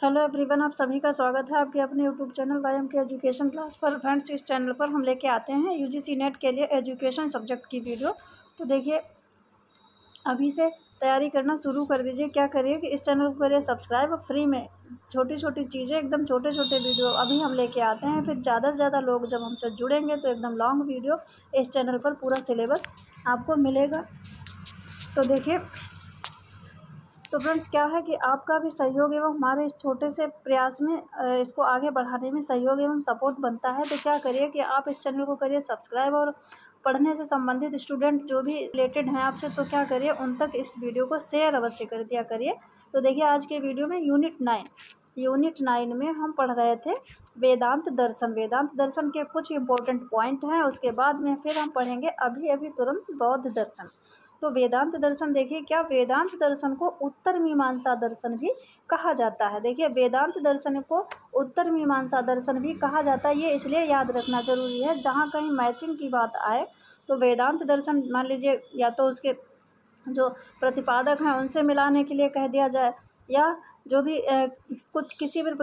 Hello everyone, आप सभी का स्वागत है आपके अपने यूट्यूब चैनल वाईएम के एजुकेशन क्लास पर। फ्रेंड्स, इस चैनल पर हम लेके आते हैं यूजीसी नेट के लिए एजुकेशन सब्जेक्ट की वीडियो। तो देखिए, अभी से तैयारी करना शुरू कर दीजिए। क्या करिए कि इस चैनल को करिए सब्सक्राइब। फ्री में छोटी छोटी चीज़ें, एकदम छोटे छोटे वीडियो अभी हम लेके आते हैं। फिर ज़्यादा से ज़्यादा लोग जब हमसे जुड़ेंगे तो एकदम लॉन्ग वीडियो इस चैनल पर पूरा सिलेबस आपको मिलेगा। तो देखिए, तो फ्रेंड्स, क्या है कि आपका भी सहयोग एवं हमारे इस छोटे से प्रयास में इसको आगे बढ़ाने में सहयोग एवं सपोर्ट बनता है। तो क्या करिए कि आप इस चैनल को करिए सब्सक्राइब, और पढ़ने से संबंधित स्टूडेंट जो भी रिलेटेड हैं आपसे, तो क्या करिए उन तक इस वीडियो को शेयर अवश्य कर दिया करिए। तो देखिए, आज के वीडियो में यूनिट 9 में हम पढ़ रहे थे वेदांत दर्शन। वेदांत दर्शन के कुछ इंपॉर्टेंट पॉइंट हैं, उसके बाद में फिर हम पढ़ेंगे अभी तुरंत बौद्ध दर्शन। तो वेदांत दर्शन देखिए, क्या वेदांत दर्शन को उत्तर मीमांसा दर्शन भी कहा जाता है। देखिए, वेदांत दर्शन को उत्तर मीमांसा दर्शन भी कहा जाता है। ये इसलिए याद रखना जरूरी है, जहाँ कहीं मैचिंग की बात आए तो वेदांत दर्शन मान लीजिए या तो उसके जो प्रतिपादक हैं उनसे मिलाने के लिए कह दिया जाए, या जो भी कुछ किसी भी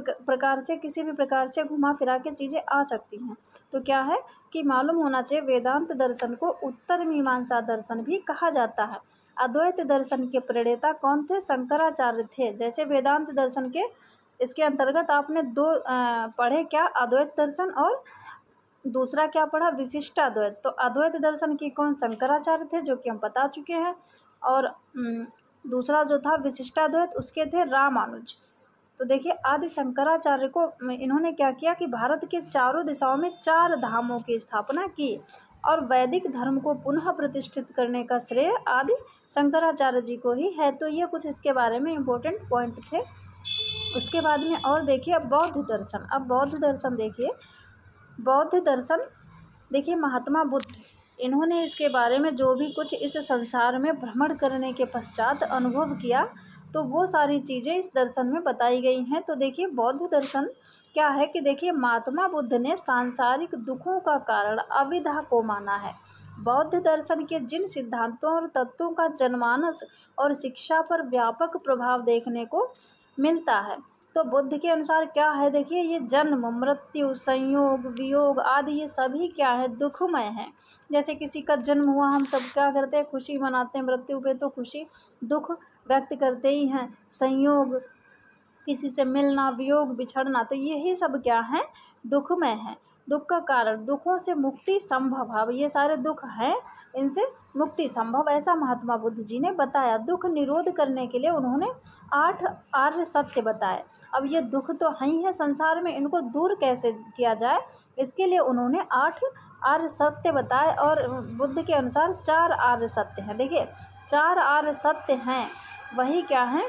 प्रकार से घुमा फिरा के चीज़ें आ सकती हैं। तो क्या है कि मालूम होना चाहिए, वेदांत दर्शन को उत्तर मीमांसा दर्शन भी कहा जाता है। अद्वैत दर्शन के प्रणेता कौन थे? शंकराचार्य थे। जैसे वेदांत दर्शन के इसके अंतर्गत आपने दो पढ़े, क्या? अद्वैत दर्शन, और दूसरा क्या पढ़ा? विशिष्टाद्वैत। तो अद्वैत दर्शन की कौन? शंकराचार्य थे, जो कि हम बता चुके हैं। और दूसरा जो था विशिष्टाद्वैत, उसके थे रामानुज। तो देखिए, आदि शंकराचार्य को इन्होंने क्या किया कि भारत के चारों दिशाओं में 4 धामों की स्थापना की, और वैदिक धर्म को पुनः प्रतिष्ठित करने का श्रेय आदि शंकराचार्य जी को ही है। तो ये कुछ इसके बारे में इम्पोर्टेंट पॉइंट थे। उसके बाद में और देखिए, अब बौद्ध दर्शन। अब बौद्ध दर्शन देखिए, बौद्ध दर्शन देखिए, महात्मा बुद्ध, इन्होंने इसके बारे में जो भी कुछ इस संसार में भ्रमण करने के पश्चात अनुभव किया, तो वो सारी चीज़ें इस दर्शन में बताई गई हैं। तो देखिए, बौद्ध दर्शन क्या है कि देखिए, महात्मा बुद्ध ने सांसारिक दुखों का कारण अविद्या को माना है। बौद्ध दर्शन के जिन सिद्धांतों और तत्वों का जनमानस और शिक्षा पर व्यापक प्रभाव देखने को मिलता है, तो बुद्ध के अनुसार क्या है? देखिए, ये जन्म, मृत्यु, संयोग, वियोग आदि ये सभी क्या है? दुखमय है। जैसे किसी का जन्म हुआ, हम सब क्या करते हैं? खुशी मनाते हैं। मृत्यु पे तो खुशी, दुख व्यक्त करते ही हैं। संयोग, किसी से मिलना, वियोग, बिछड़ना, तो यही सब क्या है? दुखमय है। दुख का कारण, दुखों से मुक्ति संभव। अब ये सारे दुख हैं, इनसे मुक्ति संभव, ऐसा महात्मा बुद्ध जी ने बताया। दुख निरोध करने के लिए उन्होंने 8 आर्य सत्य बताए। अब ये दुख तो हैं ही है संसार में, इनको दूर कैसे किया जाए, इसके लिए उन्होंने 8 आर्य सत्य बताए। और बुद्ध के अनुसार 4 आर्य सत्य हैं। देखिए, 4 आर्य सत्य हैं, वही क्या हैं?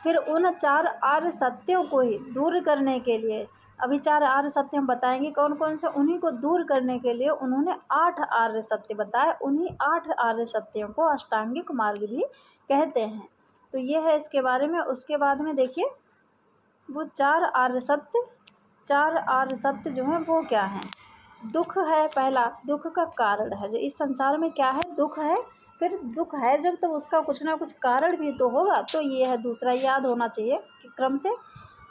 फिर उन 4 आर्य सत्यों को ही दूर करने के लिए, अभी 4 आर्य सत्य हम बताएंगे कौन कौन से, उन्हीं को दूर करने के लिए उन्होंने 8 आर्य सत्य बताए। उन्हीं 8 आर्य सत्यों को अष्टांगिक मार्ग भी कहते हैं। तो ये है इसके बारे में। उसके बाद में देखिए, वो 4 आर्य सत्य जो हैं वो क्या हैं? दुख है पहला, दुख का कारण है। जो इस संसार में क्या है? दुख है। फिर दुख है जब, तो उसका कुछ ना कुछ कारण भी तो होगा। तो ये है दूसरा, याद होना चाहिए कि क्रम से।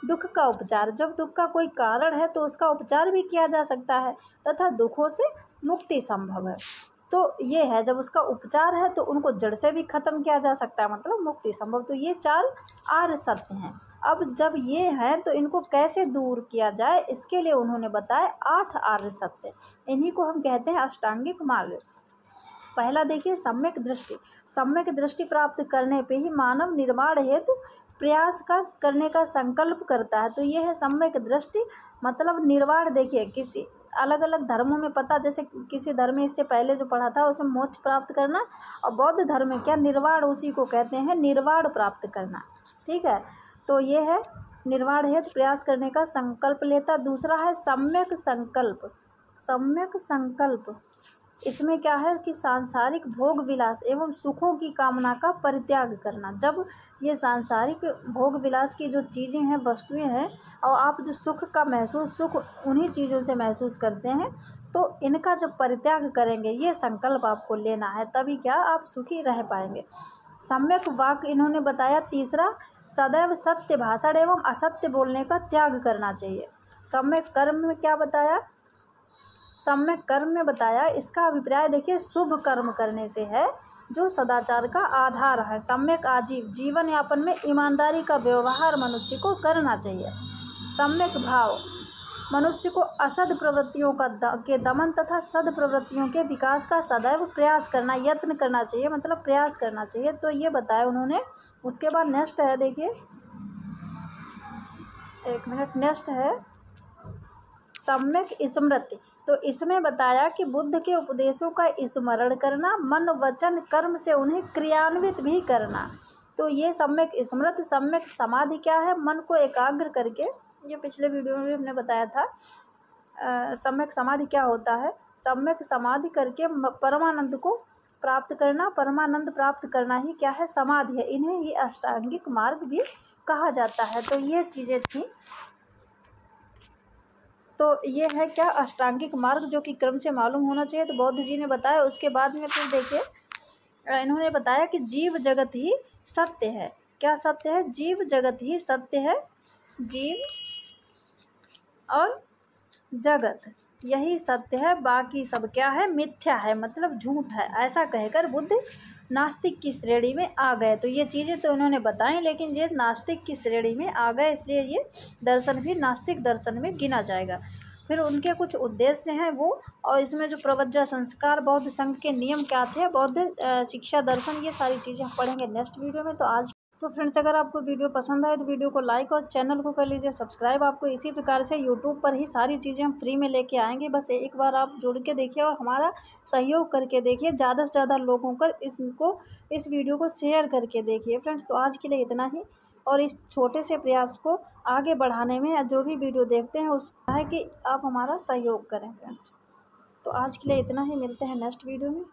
दुख का उपचार, जब दुख का कोई कारण है तो उसका उपचार भी किया जा सकता है, तथा दुखों से मुक्ति संभव है। तो ये है, जब उसका उपचार है तो उनको जड़ से भी खत्म किया जा सकता है, मतलब मुक्ति संभव। तो ये 4 आर्य सत्य हैं। अब जब ये हैं तो इनको कैसे दूर किया जाए, इसके लिए उन्होंने बताया 8 आर्य सत्य। इन्हीं को हम कहते हैं अष्टांगिक मार्ग। पहला देखिए, सम्यक दृष्टि। सम्यक दृष्टि प्राप्त करने पे ही मानव निर्माण हेतु प्रयास करने का संकल्प करता है। तो ये है सम्यक दृष्टि, मतलब निर्वाण। देखिए, किसी अलग अलग धर्मों में पता, जैसे किसी धर्म में इससे पहले जो पढ़ा था उसमें मोक्ष प्राप्त करना, और बौद्ध धर्म में क्या? निर्वाण, उसी को कहते हैं निर्वाण प्राप्त करना। ठीक है, तो ये है निर्वाण हेतु प्रयास करने का संकल्प लेता। दूसरा है सम्यक संकल्प। सम्यक संकल्प, इसमें क्या है कि सांसारिक भोग विलास एवं सुखों की कामना का परित्याग करना। जब ये सांसारिक भोग विलास की जो चीज़ें हैं, वस्तुएं हैं, और आप जो सुख उन्हीं चीज़ों से महसूस करते हैं, तो इनका जब परित्याग करेंगे, ये संकल्प आपको लेना है, तभी क्या आप सुखी रह पाएंगे। सम्यक वाक्य इन्होंने बताया। तीसरा, सदैव सत्य भाषण एवं असत्य बोलने का त्याग करना चाहिए। सम्यक कर्म में क्या बताया, सम्यक कर्म में बताया इसका अभिप्राय देखिए शुभ कर्म करने से है जो सदाचार का आधार है। सम्यक आजीव जीवन यापन में ईमानदारी का व्यवहार मनुष्य को करना चाहिए। सम्यक भाव मनुष्य को असद प्रवृत्तियों के दमन तथा सद प्रवृत्तियों के विकास का सदैव प्रयास करना, यत्न करना चाहिए, मतलब प्रयास करना चाहिए। तो ये बताया उन्होंने। उसके बाद नेक्स्ट है, देखिए एक मिनट, नेक्स्ट है सम्यक स्मृति। तो इसमें बताया कि बुद्ध के उपदेशों का स्मरण करना, मन वचन कर्म से उन्हें क्रियान्वित भी करना। तो ये सम्यक स्मृति। सम्यक समाधि क्या है, मन को एकाग्र करके, ये पिछले वीडियो में भी हमने बताया था। सम्यक समाधि क्या होता है, सम्यक समाधि करके परमानंद को प्राप्त करना, परमानंद प्राप्त करना ही क्या है, समाधि है। इन्हें ही अष्टांगिक मार्ग भी कहा जाता है। तो ये चीज़ें थी। तो ये है क्या, अष्टांगिक मार्ग, जो कि क्रम से मालूम होना चाहिए। तो बौद्ध जी ने बताया। उसके बाद में फिर देखिए इन्होंने बताया कि जीव जगत ही सत्य है। क्या सत्य है, जीव जगत ही सत्य है। जीव और जगत यही सत्य है, बाकी सब क्या है, मिथ्या है, मतलब झूठ है। ऐसा कहकर बुद्ध नास्तिक की श्रेणी में आ गए। तो ये चीज़ें तो उन्होंने बताई, लेकिन ये नास्तिक की श्रेणी में आ गए, इसलिए ये दर्शन भी नास्तिक दर्शन में गिना जाएगा। फिर उनके कुछ उद्देश्य हैं वो, और इसमें जो प्रवज्जा संस्कार, बौद्ध संघ के नियम क्या थे, बौद्ध शिक्षा दर्शन, ये सारी चीज़ें हम पढ़ेंगे नेक्स्ट वीडियो में। तो फ्रेंड्स, अगर आपको वीडियो पसंद आए तो वीडियो को लाइक और चैनल को कर लीजिए सब्सक्राइब। आपको इसी प्रकार से यूट्यूब पर ही सारी चीज़ें हम फ्री में लेके आएंगे। बस एक बार आप जुड़ के देखिए और हमारा सहयोग करके देखिए, ज़्यादा से ज़्यादा लोगों को इस वीडियो को शेयर करके देखिए फ्रेंड्स। तो आज के लिए इतना ही, और इस छोटे से प्रयास को आगे बढ़ाने में, या जो भी वीडियो देखते हैं उसका है कि आप हमारा सहयोग करें फ्रेंड्स। तो आज के लिए इतना ही, मिलते हैं नेक्स्ट वीडियो में।